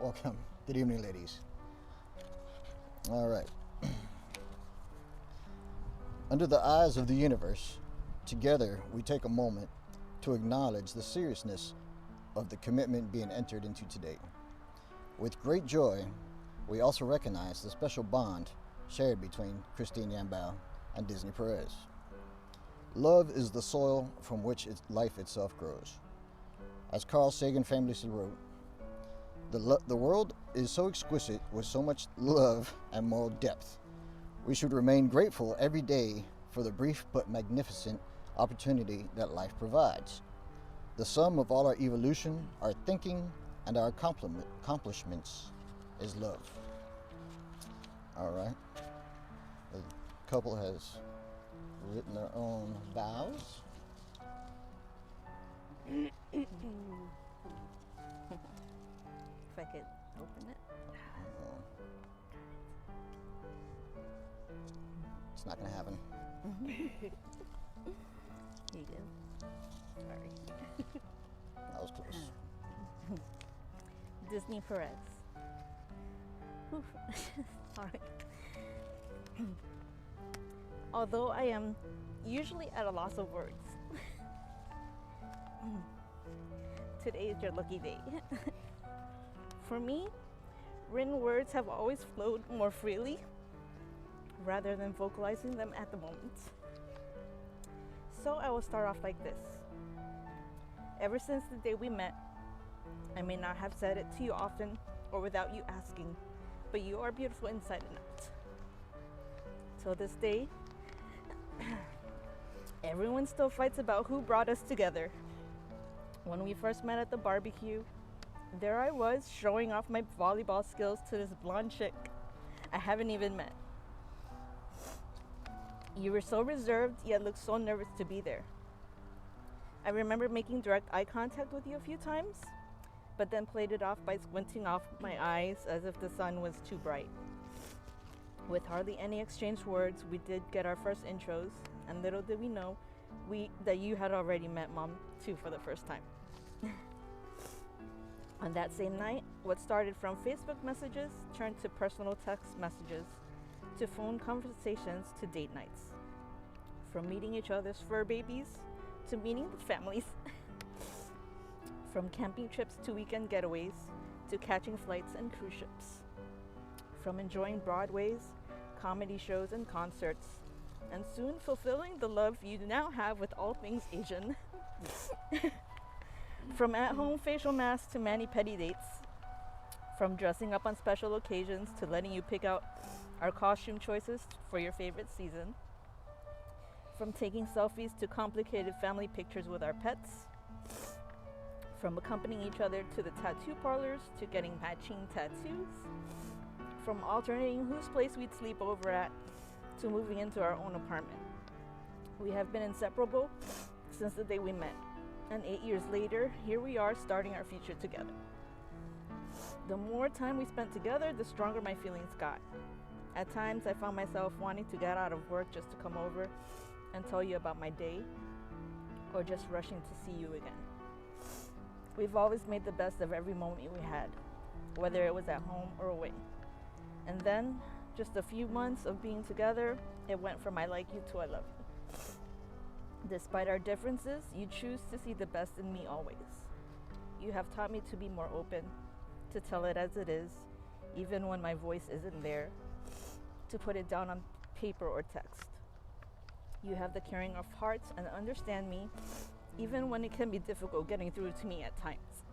Welcome. Good evening, ladies. All right. Under the eyes of the universe, together we take a moment to acknowledge the seriousness of the commitment being entered into today. With great joy, we also recognize the special bond shared between Christina Yambao and Disney Perez. Love is the soil from which life itself grows. As Carl Sagan famously wrote, the world is so exquisite with so much love and moral depth. We should remain grateful every day for the brief but magnificent opportunity that life provides. The sum of all our evolution, our thinking, and our accomplishments is love. All right. The couple has written their own vows. If I could open it. It's not gonna happen. You do. Sorry. That was close. Disney Perez. Oof. Sorry. Although I am usually at a loss of words, today is your lucky day. For me, written words have always flowed more freely rather than vocalizing them at the moment. So I will start off like this. Ever since the day we met, I may not have said it to you often or without you asking, but you are beautiful inside and out. Till this day, everyone still fights about who brought us together. When we first met at the barbecue, there I was showing off my volleyball skills to this blonde chick I haven't even met. You were so reserved, yet looked so nervous to be there. I remember making direct eye contact with you a few times, but then played it off by squinting off my eyes as if the sun was too bright. With hardly any exchanged words, we did get our first intros, and little did we know that you had already met Mom too for the first time. On that same night, what started from Facebook messages turned to personal text messages, to phone conversations, to date nights. From meeting each other's fur babies to meeting the families. From camping trips to weekend getaways to catching flights and cruise ships. From enjoying Broadway's, comedy shows and concerts, and soon fulfilling the love you now have with all things Asian. From at-home facial masks to mani-pedi dates. From dressing up on special occasions to letting you pick out our costume choices for your favorite season. From taking selfies to complicated family pictures with our pets. From accompanying each other to the tattoo parlors to getting matching tattoos. From alternating whose place we'd sleep over at to moving into our own apartment. We have been inseparable since the day we met. And 8 years later, here we are starting our future together. The more time we spent together, the stronger my feelings got. At times, I found myself wanting to get out of work just to come over and tell you about my day, or just rushing to see you again. We've always made the best of every moment we had, whether it was at home or away. And then, just a few months of being together, it went from I like you to I love you. Despite our differences, you choose to see the best in me always. You have taught me to be more open, to tell it as it is, even when my voice isn't there, to put it down on paper or text. You have the caring of hearts and understand me, even when it can be difficult getting through to me at times.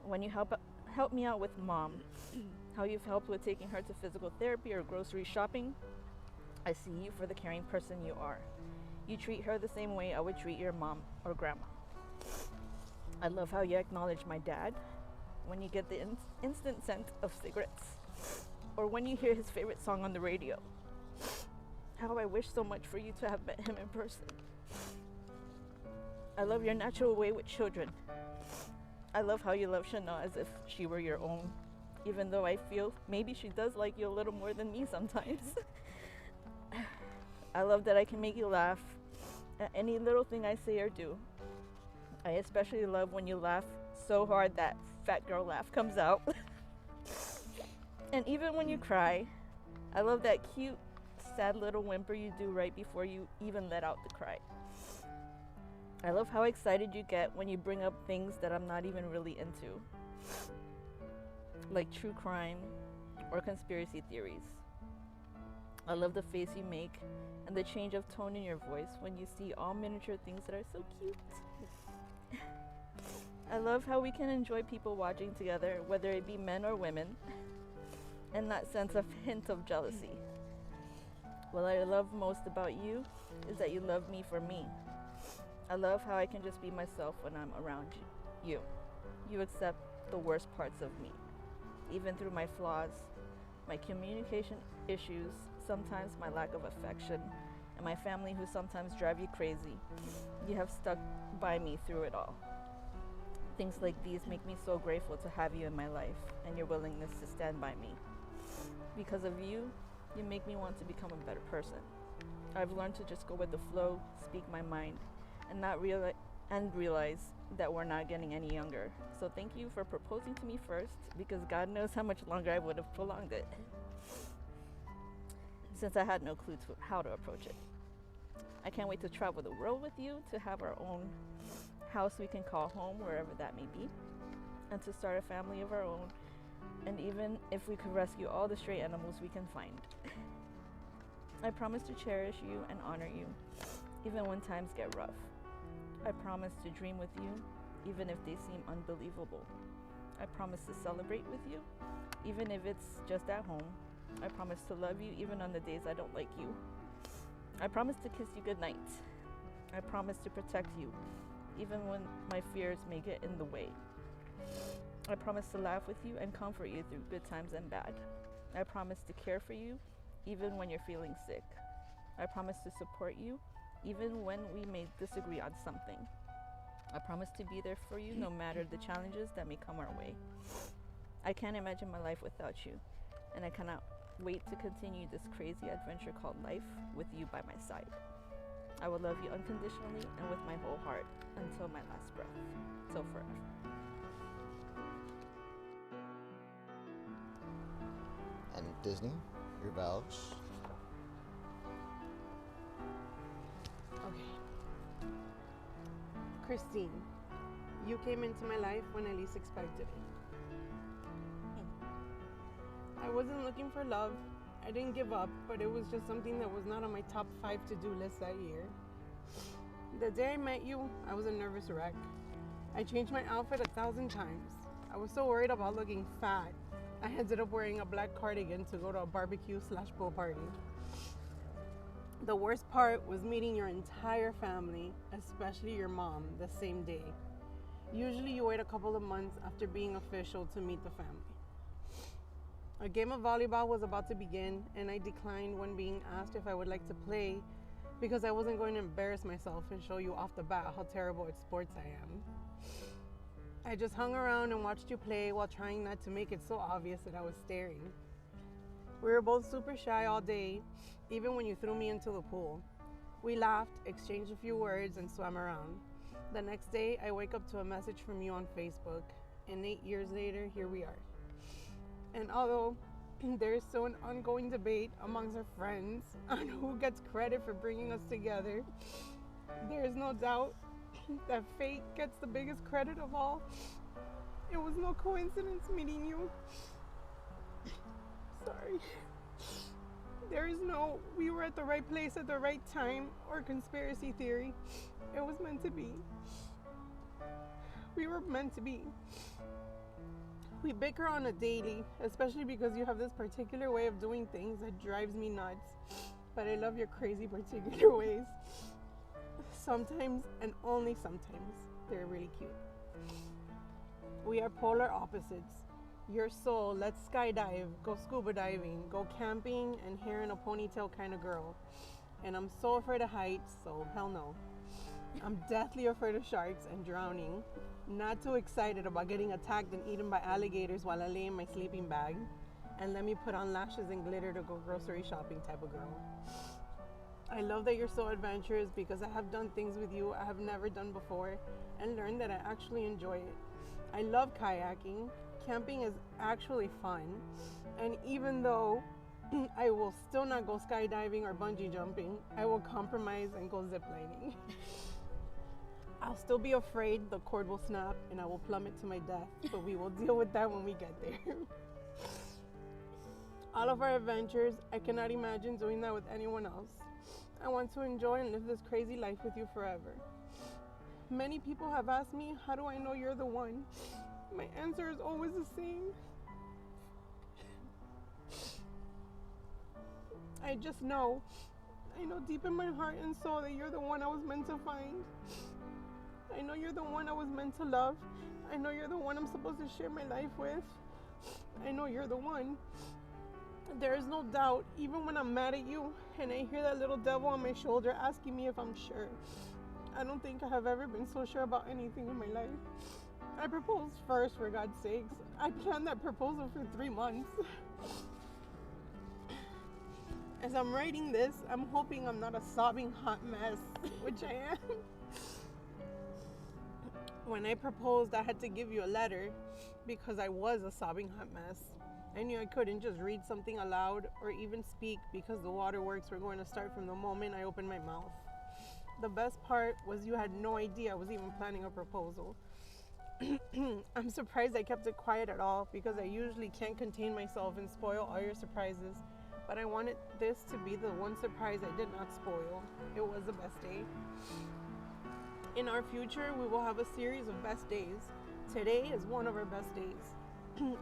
When you help me out with Mom, how you've helped with taking her to physical therapy or grocery shopping, I see you for the caring person you are. You treat her the same way I would treat your mom or grandma. I love how you acknowledge my dad when you get the instant scent of cigarettes, or when you hear his favorite song on the radio. How I wish so much for you to have met him in person. I love your natural way with children. I love how you love Shana as if she were your own, even though I feel maybe she does like you a little more than me sometimes. I love that I can make you laugh at any little thing I say or do. I especially love when you laugh so hard that fat girl laugh comes out. And even when you cry, I love that cute, sad little whimper you do right before you even let out the cry. I love how excited you get when you bring up things that I'm not even really into, like true crime or conspiracy theories. I love the face you make and the change of tone in your voice when you see all miniature things that are so cute. I love how we can enjoy people watching together, whether it be men or women, and not sense a hint of jealousy. What I love most about you is that you love me for me. I love how I can just be myself when I'm around you. You accept the worst parts of me, even through my flaws, my communication issues, sometimes my lack of affection, and my family who sometimes drive you crazy. You have stuck by me through it all. Things like these make me so grateful to have you in my life and your willingness to stand by me. Because of you, you make me want to become a better person. I've learned to just go with the flow, speak my mind, and realize that we're not getting any younger. So thank you for proposing to me first, because God knows how much longer I would have prolonged it, since I had no clue to how to approach it. I can't wait to travel the world with you, to have our own house we can call home, wherever that may be, and to start a family of our own, and even if we could rescue all the stray animals we can find. I promise to cherish you and honor you, even when times get rough. I promise to dream with you, even if they seem unbelievable. I promise to celebrate with you, even if it's just at home. I promise to love you even on the days I don't like you. I promise to kiss you goodnight. I promise to protect you, even when my fears may get in the way. I promise to laugh with you and comfort you through good times and bad. I promise to care for you, even when you're feeling sick. I promise to support you, even when we may disagree on something. I promise to be there for you no matter the challenges that may come our way. I can't imagine my life without you, and I cannot wait to continue this crazy adventure called life with you by my side. I will love you unconditionally and with my whole heart until my last breath, till forever. And Disney, your vows. Okay. Christine, you came into my life when I least expected it. I wasn't looking for love. I didn't give up, but it was just something that was not on my top 5 to-do list that year. The day I met you, I was a nervous wreck. I changed my outfit 1,000 times. I was so worried about looking fat. I ended up wearing a black cardigan to go to a barbecue/pool party. The worst part was meeting your entire family, especially your mom, the same day. Usually you wait a couple of months after being official to meet the family. A game of volleyball was about to begin, and I declined when being asked if I would like to play because I wasn't going to embarrass myself and show you off the bat how terrible at sports I am. I just hung around and watched you play while trying not to make it so obvious that I was staring. We were both super shy all day, even when you threw me into the pool. We laughed, exchanged a few words, and swam around. The next day, I wake up to a message from you on Facebook, and 8 years later, here we are. And although there is still an ongoing debate amongst our friends on who gets credit for bringing us together, there is no doubt that fate gets the biggest credit of all. It was no coincidence meeting you. Sorry. There is no we were at the right place at the right time or conspiracy theory. It was meant to be. We were meant to be. We bicker on a daily, especially because you have this particular way of doing things that drives me nuts. But I love your crazy particular ways. Sometimes, and only sometimes, they're really cute. We are polar opposites. Your soul, let's skydive, go scuba diving, go camping, and hair in a ponytail kind of girl. And I'm so afraid of heights, so hell no. I'm deathly afraid of sharks and drowning. Not too excited about getting attacked and eaten by alligators while I lay in my sleeping bag. And let me put on lashes and glitter to go grocery shopping type of girl. I love that you're so adventurous because I have done things with you I have never done before and learned that I actually enjoy it. I love kayaking. Camping is actually fun. And even though I will still not go skydiving or bungee jumping, I will compromise and go ziplining. I'll still be afraid the cord will snap and I will plummet to my death, but we will deal with that when we get there. All of our adventures, I cannot imagine doing that with anyone else. I want to enjoy and live this crazy life with you forever. Many people have asked me, how do I know you're the one? My answer is always the same. I just know. I know deep in my heart and soul that you're the one I was meant to find. I know you're the one I was meant to love. I know you're the one I'm supposed to share my life with. I know you're the one. There is no doubt, even when I'm mad at you and I hear that little devil on my shoulder asking me if I'm sure. I don't think I have ever been so sure about anything in my life. I proposed first, for God's sakes. I planned that proposal for 3 months. As I'm writing this, I'm hoping I'm not a sobbing hot mess, which I am. When I proposed, I had to give you a letter because I was a sobbing hot mess. I knew I couldn't just read something aloud or even speak because the waterworks were going to start from the moment I opened my mouth. The best part was you had no idea I was even planning a proposal. I'm surprised I kept it quiet at all because I usually can't contain myself and spoil all your surprises. But I wanted this to be the one surprise I did not spoil. It was the best day. In our future, we will have a series of best days. Today is one of our best days.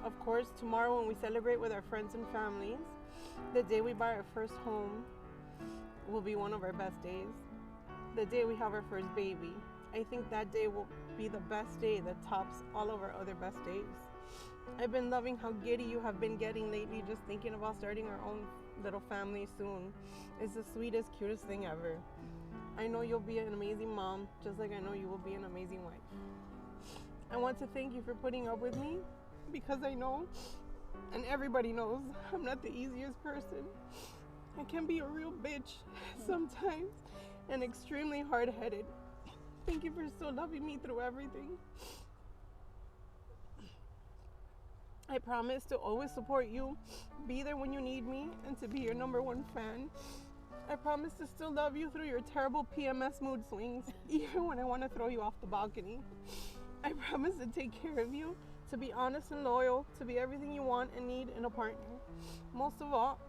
Of course, tomorrow when we celebrate with our friends and families, the day we buy our first home will be one of our best days. The day we have our first baby. I think that day will be the best day that tops all of our other best days. I've been loving how giddy you have been getting lately just thinking about starting our own little family soon. It's the sweetest, cutest thing ever. I know you'll be an amazing mom, just like I know you will be an amazing wife. I want to thank you for putting up with me because I know, and everybody knows, I'm not the easiest person. I can be a real bitch sometimes and extremely hard-headed. Thank you for still loving me through everything. I promise to always support you, be there when you need me, and to be your #1 fan. I promise to still love you through your terrible PMS mood swings, even when I want to throw you off the balcony. I promise to take care of you, to be honest and loyal, to be everything you want and need in a partner. Most of all,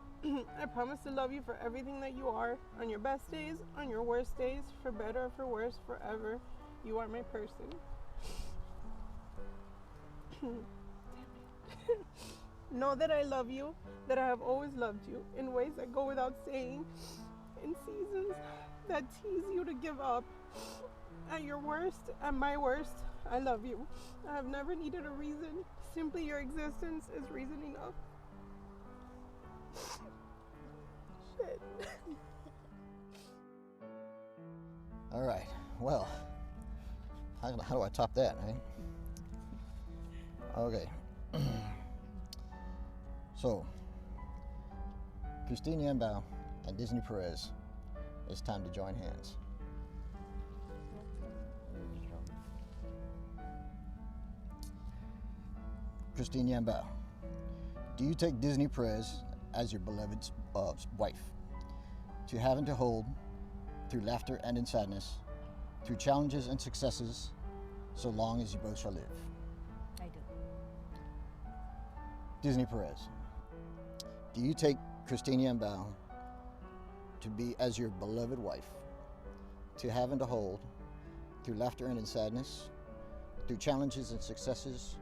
I promise to love you for everything that you are, on your best days, on your worst days, for better or for worse, forever. You are my person. Know that I love you, that I have always loved you, in ways that go without saying, in seasons that tease you to give up. At your worst, at my worst, I love you. I have never needed a reason. Simply your existence is reason enough. Shit. All right, well, how do I top that, right? Okay. So, Christina Yambao and Disney Perez, it's time to join hands. Christina Yambao, do you take Disney Perez as your beloved wife, to have and to hold, through laughter and in sadness, through challenges and successes, so long as you both shall live? I do. Disney Perez, do you take Christina Yambao to be as your beloved wife, to have and to hold, through laughter and in sadness, through challenges and successes,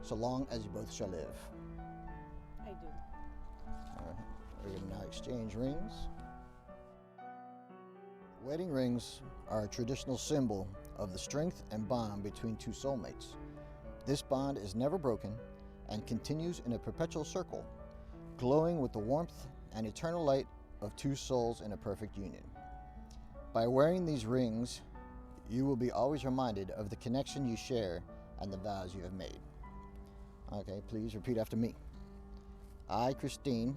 so long as you both shall live? I do. All right, we're going to now exchange rings. Wedding rings are a traditional symbol of the strength and bond between two soulmates. This bond is never broken and continues in a perpetual circle, glowing with the warmth and eternal light of two souls in a perfect union. By wearing these rings, you will be always reminded of the connection you share and the vows you have made. Okay, please repeat after me. I, Christine,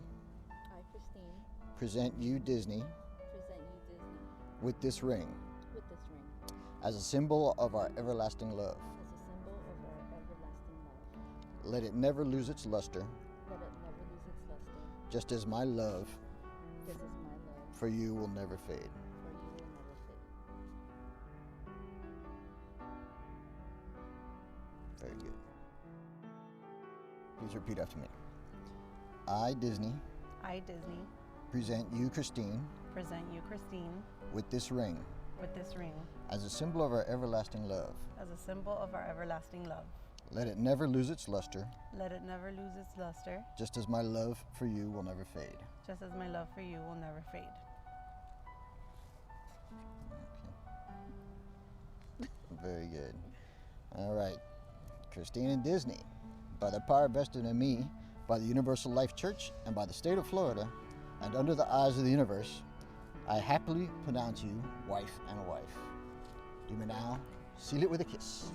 present you, Disney, with this ring, as a symbol of our everlasting love. Let it never lose its luster, Let it never lose its luster. just as my love Just as my love for you will never fade. for you will never fade. Very good. Please repeat after me. I, Disney, I, Disney, present you, Christine, present you, Christine, with this ring with this ring as a symbol of our everlasting love. as a symbol of our everlasting love. Let it never lose its luster, Let it never lose its luster, just as my love for you will never fade. just as my love for you will never fade. Very good. All right. Christine and Disney, by the power vested in me, by the Universal Life Church, and by the state of Florida, and under the eyes of the universe, I happily pronounce you wife and wife. You may now seal it with a kiss.